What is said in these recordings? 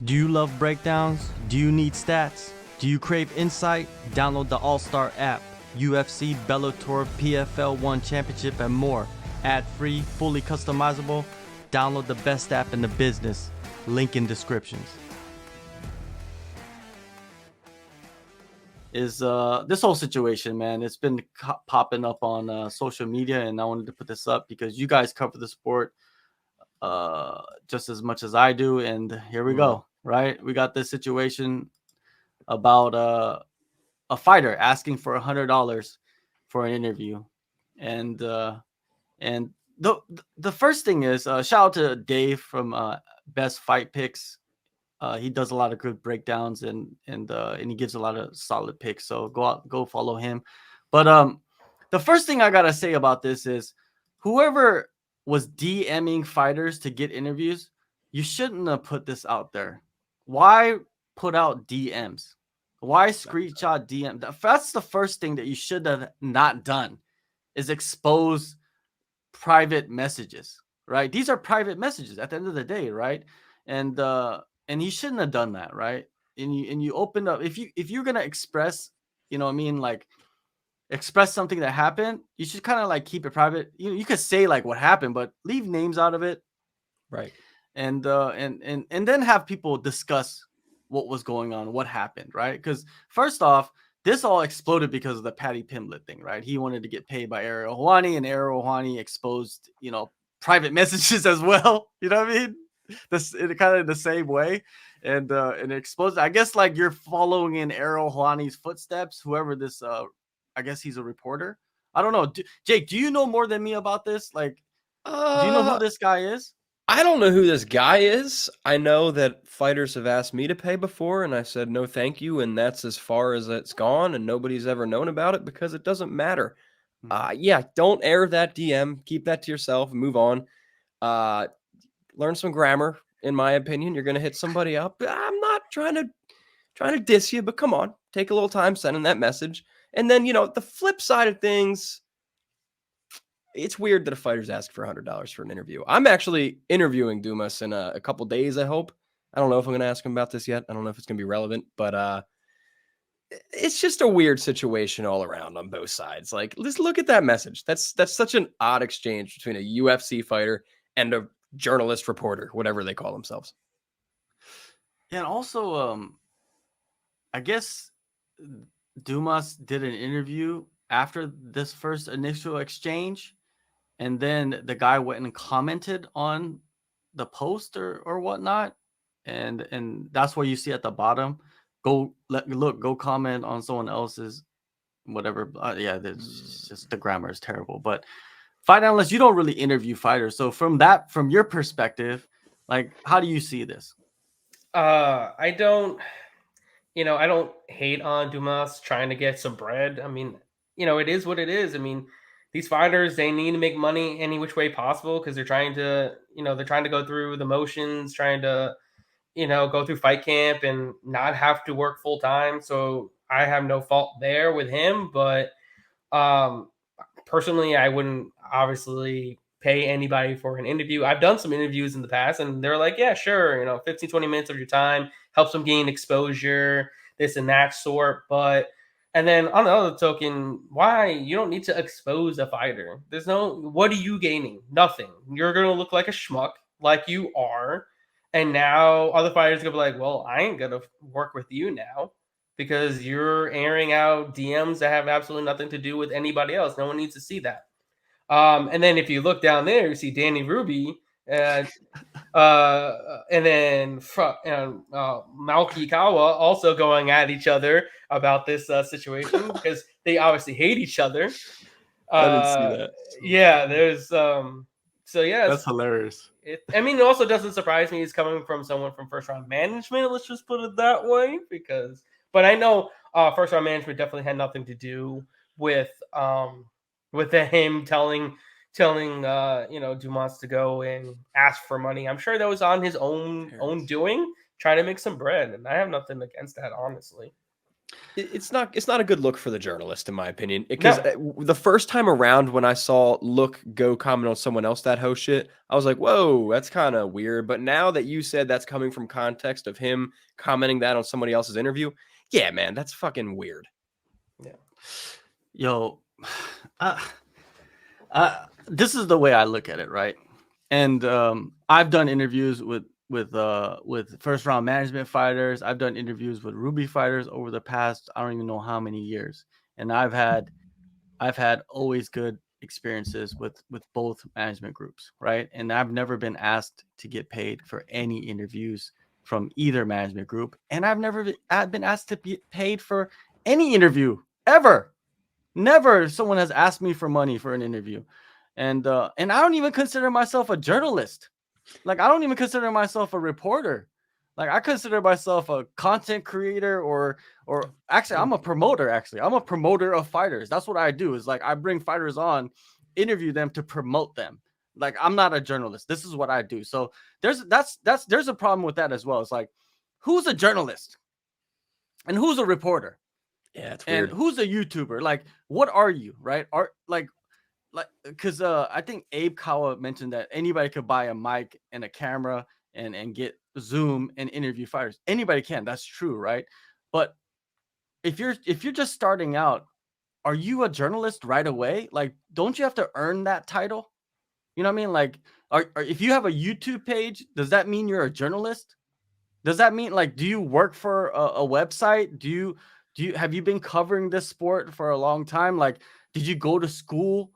Do you love breakdowns? Do you need stats? Do you crave insight? Download the AllStar app. UFC, Bellator, PFL 1 Championship, and more. Ad-free, fully customizable. Download the best app in the business. Link in descriptions. Is this whole situation, man? It's been popping up on social media, and I wanted to put this up because you guys cover the sport just as much as I do, and here we go. Right, we got this situation about a fighter asking for $100 for an interview, and and the first thing is shout out to Dave from Best Fight Picks. He does a lot of good breakdowns and he gives a lot of solid picks. So go follow him. But the first thing I gotta say about this is whoever was DMing fighters to get interviews, you shouldn't have put this out there. Why put out DMs? Why screenshot DM? That's the first thing that you should have not done is expose private messages, right? These are private messages at the end of the day, right? And he shouldn't have done that, right? And you opened up if you're gonna express, you know what I mean, like express something that happened, you should kind of like keep it private. You could say like what happened, but leave names out of it, Right. and then have people discuss what was going on, what happened, right? Because first off, this all exploded because of the Patty Pimblett thing, right? He wanted to get paid by Ariel Helwani, and Ariel Helwani exposed, private messages as well. You know what I mean? This in kind of the same way, and exposed. I guess like you're following in Ariel Helwani's footsteps. Whoever this, I guess he's a reporter. I don't know, Jake. Do you know more than me about this? Like, do you know who Uh, this guy is? I don't know who this guy is. I know that fighters have asked me to pay before, and I said no, thank you, and that's as far as it's gone, and nobody's ever known about it because it doesn't matter. Yeah, don't air that DM. Keep that to yourself and move on. Uh, Learn some grammar. In my opinion, you're gonna hit somebody up. I'm not trying to diss you, but come on, take a little time sending that message, and then the flip side of things. It's weird that a fighter's ask for $100 for an interview. I'm actually interviewing Dumas in a couple days, I hope. I don't know if I'm going to ask him about this yet. I don't know if it's going to be relevant, but it's just a weird situation all around on both sides. Like, let's look at that message. That's such an odd exchange between a UFC fighter and a journalist reporter, whatever they call themselves. Yeah, and also, I guess Dumas did an interview after this first initial exchange, and then the guy went and commented on the post or whatnot, and that's where you see at the bottom. Go comment on someone else's whatever. Yeah, it's just the grammar is terrible. But fight analysts, you don't really interview fighters. So from your perspective, like how do you see this? I don't, I don't hate on Dumas trying to get some bread. I mean, it is what it is. I mean, these fighters, they need to make money any which way possible because they're trying to go through the motions, trying to, go through fight camp and not have to work full time. So I have no fault there with him, but um, personally, I wouldn't obviously pay anybody for an interview. I've done some interviews in the past and they're like, yeah, sure, 15, 20 minutes of your time helps them gain exposure, this and that sort. But, and then on the other token, why? You don't need to expose a fighter. What are you gaining? Nothing. You're going to look like a schmuck, like you are. And now other fighters are going to be like, well, I ain't going to work with you now because you're airing out DMs that have absolutely nothing to do with anybody else. No one needs to see that. And then if you look down there, you see Danny Ruby, and then Malki Kawa also going at each other about this situation because they obviously hate each other. I didn't see that. Yeah, there's so yeah, That's hilarious. it also doesn't surprise me. It's coming from someone from first round management. Let's just put it that way, but I know first round management definitely had nothing to do with him telling Dumas to go and ask for money. I'm sure that was on his own doing, trying to make some bread, and I have nothing against that, honestly. It's not a good look for the journalist, in my opinion, because No. the first time around when I saw Look go comment on someone else that host shit, I was like, whoa, that's kind of weird. But now that you said that's coming from context of him commenting that on somebody else's interview, yeah, man, that's fucking weird. Yeah. Yo, this is the way I look at it, right? And I've done interviews with first round management fighters. I've done interviews with Ruby fighters over the past I don't even know how many years, and I've had always good experiences with both management groups, right? And I've never been asked to get paid for any interviews from either management group, and I've never been asked to be paid for any interview ever. Never someone has asked me for money for an interview. And I don't even consider myself a journalist. Like I don't even consider myself a reporter. Like I consider myself a content creator or actually I'm a promoter actually. I'm a promoter of fighters. That's what I do. Is like I bring fighters on, interview them to promote them. Like I'm not a journalist. This is what I do. So there's a problem with that as well. It's like who's a journalist and who's a reporter? Yeah, it's And weird. who's a YouTuber? Like, what are you, right? Are like because I think Abe Kawa mentioned that anybody could buy a mic and a camera and get Zoom and interview fighters. Anybody can. That's true, right? But if you're just starting out, are you a journalist right away? Like, don't you have to earn that title? You know what I mean? Like, if you have a YouTube page, does that mean you're a journalist? Does that mean like do you work for a website? Do you have you been covering this sport for a long time? Like did you go to school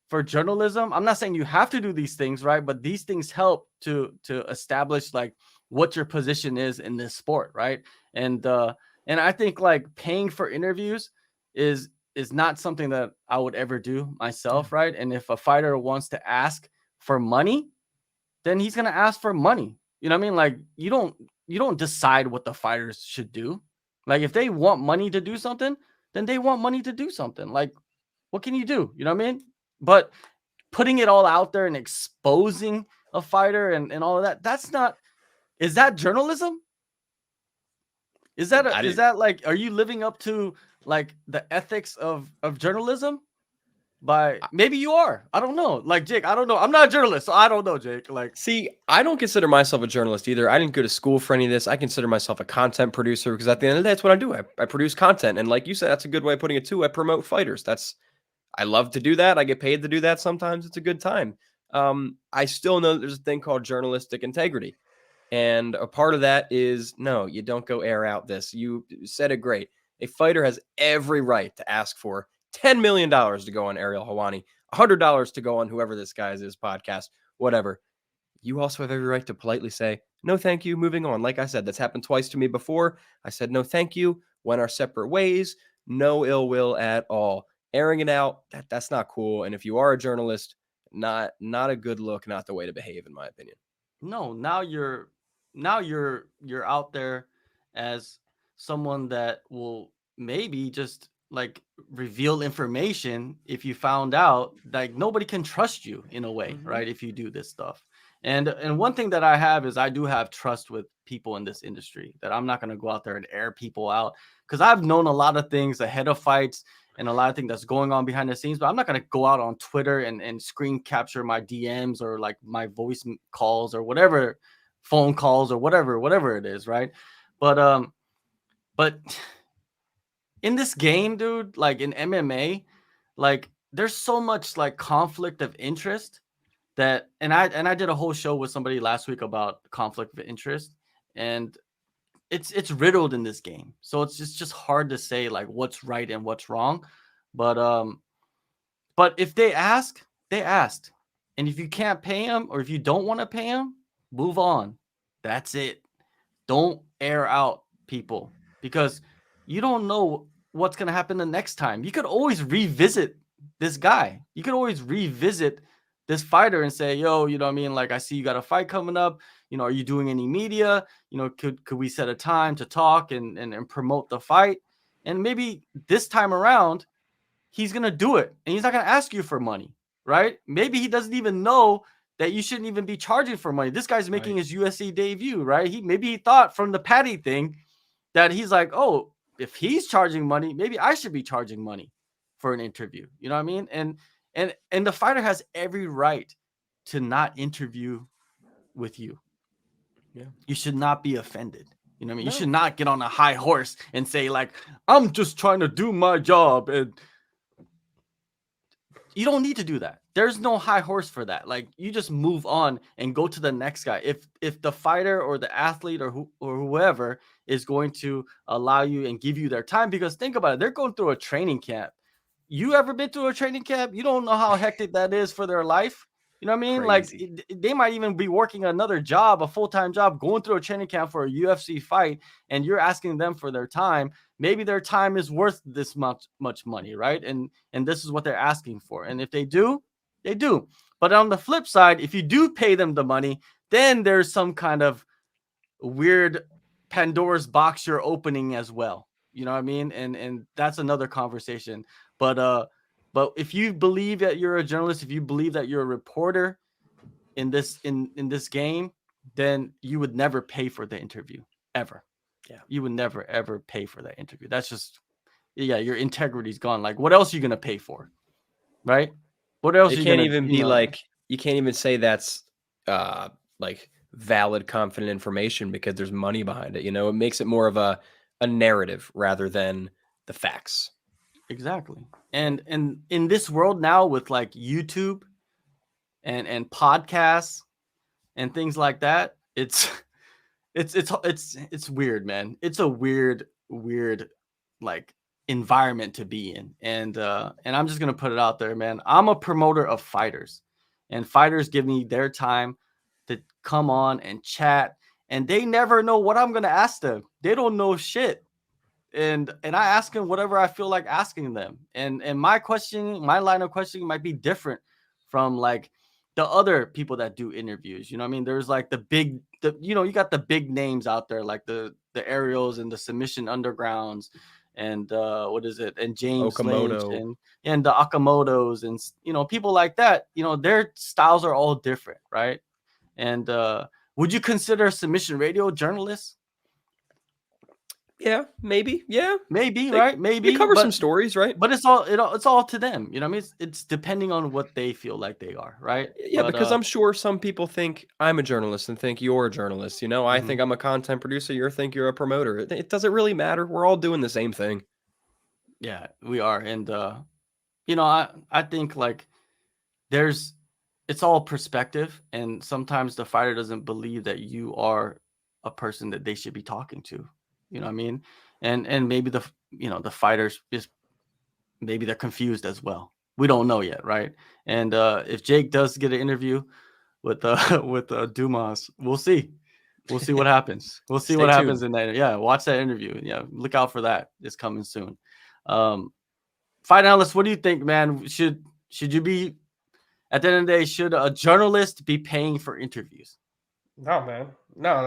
for journalism? I'm not saying you have to do these things, right? But these things help to establish like what your position is in this sport, right? And I think like paying for interviews is not something that I would ever do myself, right? And if a fighter wants to ask for money, then he's gonna ask for money. You know what I mean? Like you don't decide what the fighters should do. Like if they want money to do something, then they want money to do something. Like what can you do? You know what I mean? But putting it all out there and exposing a fighter and all of that, that's not is that journalism? I Is didn't. that like are you living up to like the ethics of journalism? By maybe you are. I don't know. Like Jake, I don't know. I'm not a journalist, so I don't know, Jake. Like See, I don't consider myself a journalist either. I didn't go to school for any of this. I consider myself a content producer because at the end of the day, that's what I do. I produce content. And like you said, that's a good way of putting it too. I promote fighters. I love to do that. I get paid to do that. Sometimes it's a good time. I still know that there's a thing called journalistic integrity. And a part of that is no, you don't go air out this. You said it great. A fighter has every right to ask for $10 million to go on Ariel Hawani, $100 to go on whoever this guy is podcast, whatever. You also have every right to politely say, no, thank you, moving on. Like I said, that's happened twice to me before. I said, no, thank you, went our separate ways, no ill will at all. Airing it out, that's not cool. And if you are a journalist, not a good look, not the way to behave, in my opinion. no, you're out there as someone that will maybe just like reveal information if you found out like nobody can trust you in a way, right? If you do this stuff. And one thing that I have is I do have trust with people in this industry that I'm not going to go out there and air people out because I've known a lot of things ahead of fights and a lot of things that's going on behind the scenes, but I'm not going to go out on Twitter and screen capture my DMs or like my voice calls or whatever, phone calls or whatever it is, right? But in this game, dude, like in MMA, like there's so much like conflict of interest that and I did a whole show with somebody last week about conflict of interest, and it's riddled in this game. So it's just hard to say like what's right and what's wrong. But if they ask, they asked. And if you can't pay them or if you don't want to pay them, move on. That's it. Don't air out people because you don't know what's going to happen the next time. You could always revisit this guy. You could always revisit this fighter and say, yo, you know what I mean? Like, I see you got a fight coming up. You know, are you doing any media? You know, could we set a time to talk and promote the fight? And maybe this time around, he's going to do it and he's not going to ask you for money, right? Maybe he doesn't even know that you shouldn't even be charging for money. This guy's making his UFC debut, right? Maybe he thought from the Patty thing that he's like, oh, if he's charging money, maybe I should be charging money for an interview. You know what I mean? And the fighter has every right to not interview with you. Yeah. You should not be offended. You know what I mean? No. You should not get on a high horse and say, like, I'm just trying to do my job. And you don't need to do that. There's no high horse for that. Like, you just move on and go to the next guy. If the fighter or the athlete or whoever is going to allow you and give you their time, because think about it, they're going through a training camp. You ever been through a training camp? You don't know how hectic that is for their life. You know what I mean? Crazy. Like, they might even be working another job, a full-time job, going through a training camp for a UFC fight, and you're asking them for their time. Maybe their time is worth this much money, right? And this is what they're asking for. And if they do, they do. But on the flip side, if you do pay them the money, then there's some kind of weird Pandora's box you're opening as well. You know what I mean? And that's another conversation. But if you believe that you're a journalist, if you believe that you're a reporter in this game, then you would never pay for the interview ever. Yeah. You would never ever pay for that interview. That's just, yeah, your integrity's gone. Like, what else are you gonna pay for? Right? What else It are you can't gonna, even be like, you can't even say that's like valid, confident information because there's money behind it. You know, it makes it more of a narrative rather than the facts. Exactly. And in this world now with like YouTube and podcasts and things like that, it's weird, man. It's a weird like environment to be in. And I'm just gonna put it out there, man. I'm a promoter of fighters, and fighters give me their time to come on and chat, and they never know what I'm gonna ask them. They don't know shit. And I ask them whatever I feel like asking them. And my line of questioning might be different from like the other people that do interviews. You know what I mean? There's like you got the big names out there, like the Ariels and the Submission Undergrounds and what is it? And James Lynch Okamoto. and the Akamotos and people like that. Their styles are all different, right? And would you consider submission radio journalists? Yeah, maybe. Yeah, Maybe, they, right? they Maybe, cover some stories, right? but it's all to them. You know what I mean? It's depending on what they feel like they are, right? Yeah, But because I'm sure some people think I'm a journalist and think you're a journalist. You know, I think I'm a content producer. You think you're a promoter. It doesn't really matter. We're all doing the same thing. yeah, we are. And I think like it's all perspective, and sometimes the fighter doesn't believe that you are a person that they should be talking to. You know what I mean? And maybe the fighters just, maybe they're confused as well. We don't know yet, right? And if Jake does get an interview with with Dumas, we'll see. We'll see what happens. We'll see Stay what happens tuned. in that. Yeah, watch that interview. Yeah, look out for that. It's coming soon. Fight analyst, what do you think, man? Should you be, at the end of the day, should a journalist be paying for interviews? No, man. No,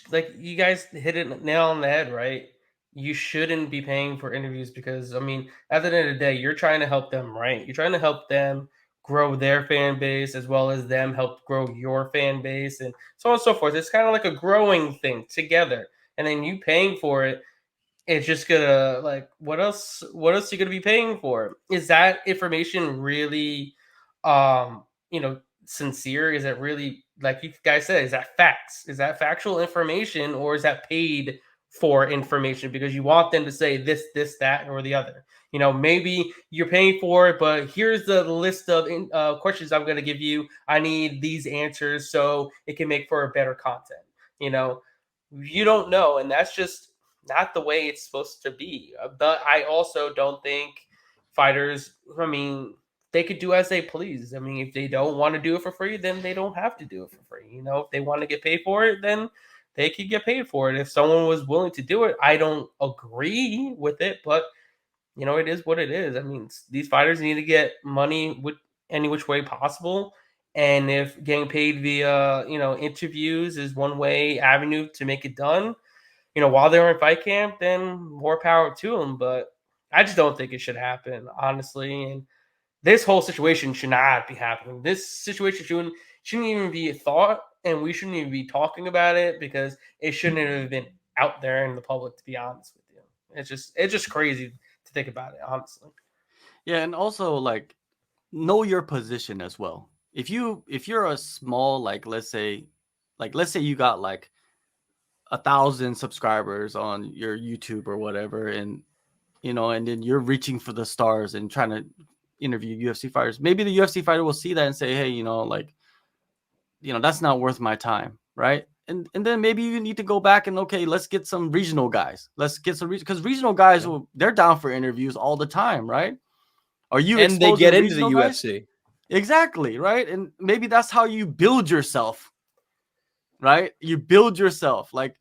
like you guys hit it nail on the head, right? You shouldn't be paying for interviews because, I mean, at the end of the day, you're trying to help them, right? You're trying to help them grow their fan base as well as them help grow your fan base and so on and so forth. It's kind of like a growing thing together. And then you paying for it, it's just gonna, like, what else are you gonna be paying for? Is that information really sincere? Is it really, like you guys said, is that facts? Is that factual information, or is that paid for information because you want them to say this, that, or the other? Maybe you're paying for it, but here's the list of questions I'm going to give you. I need these answers so it can make for a better content. You don't know, and that's just not the way it's supposed to be. But I also don't think fighters, I mean, they could do as they please. I mean, if they don't want to do it for free, then they don't have to do it for free. If they want to get paid for it, then they could get paid for it. If someone was willing to do it, I don't agree with it, but it is what it is. I mean, these fighters need to get money with any which way possible. And if getting paid via, interviews is one way avenue to make it done, while they're in fight camp, then more power to them. But I just don't think it should happen, honestly. And this whole situation should not be happening. This situation shouldn't even be a thought, and we shouldn't even be talking about it because it shouldn't have been out there in the public, to be honest with you. It's just crazy to think about it, honestly. Yeah, and also like know your position as well. If you're a small, like let's say you got like 1,000 subscribers on your YouTube or whatever, and and then you're reaching for the stars and trying to interview UFC fighters. Maybe the UFC fighter will see that and say, hey, like, that's not worth my time, right? And then maybe you need to go back and okay, let's get some regional guys. Let's get some because regional guys they're down for interviews all the time, right? Are you And they exposing get into the regional guys? UFC. Exactly, right? And maybe that's how you build yourself, right? You build yourself. Like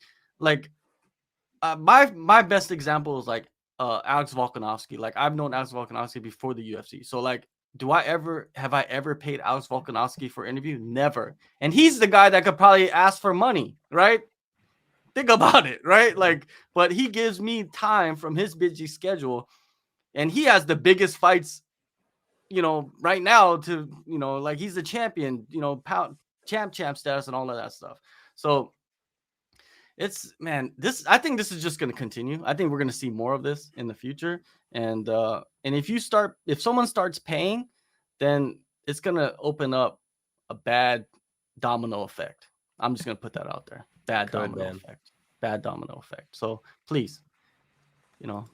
my best example is like Alex Volkanovski. Like I've known Alex Volkanovski before the UFC. So like, have I ever paid Alex Volkanovski for an interview? Never. And he's the guy that could probably ask for money, right? Think about it, right? Like, but he gives me time from his busy schedule, and he has the biggest fights, right now to, like he's the champion, pound champ status and all of that stuff. So I think this is just going to continue. I think we're going to see more of this in the future. And if someone starts paying, then it's going to open up a bad domino effect. I'm just going to put that out there. Bad domino effect. So please,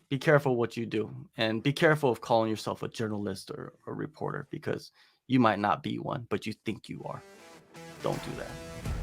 be careful what you do, and be careful of calling yourself a journalist or a reporter, because you might not be one, but you think you are. Don't do that.